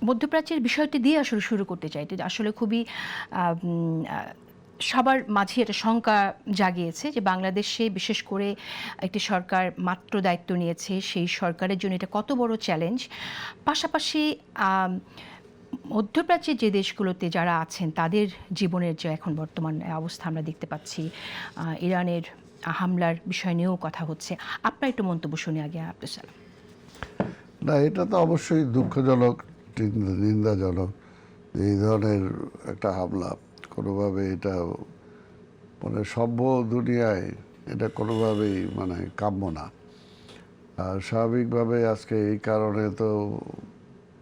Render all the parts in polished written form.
মধ্যপ্রাচ্যের বিষয়টি দিয়ে আসলে শুরু করতে চাই। এটা আসলে খুবই সবার মাঝে একটা শঙ্কা জাগিয়েছে যে বাংলাদেশে বিশেষ করে একটি সরকার মাত্র দায়িত্ব নিয়েছে। সেই সরকারের জন্য এটা কত বড় চ্যালেঞ্জ। পাশাপাশি মধ্যপ্রাচ্যের যে দেশগুলোতে যারা আছেন তাদের জীবনের যে এখন বর্তমান অবস্থা আমরা দেখতে পাচ্ছি, ইরানের হামলার বিষয় নিয়েও কথা হচ্ছে। আপনার একটু মন্তব্য শুনে আগে আব্দুল সালাম। না, এটা তো অবশ্যই দুঃখজনক, নিন্দাজনক। এই ধরনের একটা হামলা কোনোভাবে এটা মানে সভ্য দুনিয়ায় এটা কোনোভাবেই মানে কাম্য না। আর স্বাভাবিকভাবে আজকে এই কারণে তো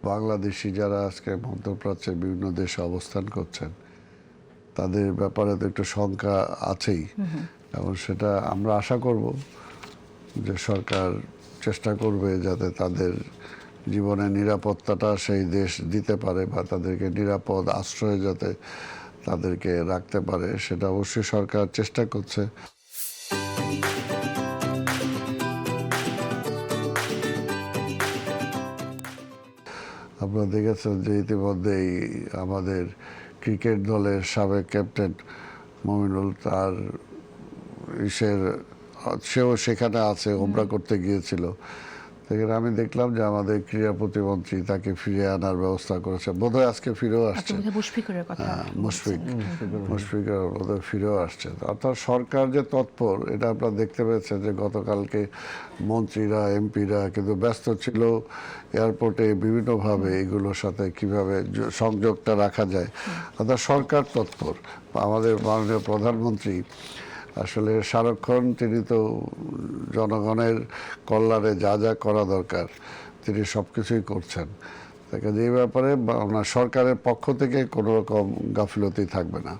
বাংলাদেশি যারা আজকে মধ্যপ্রাচ্যের বিভিন্ন দেশে অবস্থান করছেন তাদের ব্যাপারে তো একটু শঙ্কা আছেই। এবং সেটা আমরা আশা করব যে সরকার চেষ্টা করবে যাতে তাদের জীবনের নিরাপত্তাটা সেই দেশ দিতে পারে বা তাদেরকে নিরাপদ আশ্রয়ে যাতে তাদেরকে রাখতে পারে, সেটা অবশ্যই সরকার চেষ্টা করছে। আপনারা দেখেছেন যে ইতিমধ্যেই আমাদের ক্রিকেট দলের সাবেক ক্যাপ্টেন মমিনুল তার সেও সেখানে আছে, ওমরা করতে গিয়েছিল। সেখানে আমি দেখলাম যে আমাদের ক্রীড়া প্রতিমন্ত্রী তাকে ফিরে আনার ব্যবস্থা করেছে, বোধহয় আজকে ফিরেও আসছে। মুশফিকের বোধহয় ফিরেও আসছে। অর্থাৎ সরকার যে তৎপর এটা আপনারা দেখতে পেয়েছেন যে গতকালকে মন্ত্রীরা এমপিরা কিন্তু ব্যস্ত ছিল এয়ারপোর্টে বিভিন্নভাবে এগুলোর সাথে কিভাবে সংযোগটা রাখা যায়। অর্থাৎ সরকার তৎপর। আমাদের মাননীয় প্রধানমন্ত্রী আসলে সারাক্ষণ তিনি তো জনগণের কল্যাণে যা যা করা দরকার তিনি সব কিছুই করছেন। তাকে এই ব্যাপারে সরকারের পক্ষ থেকে কোনো রকম গাফিলতি থাকবে না।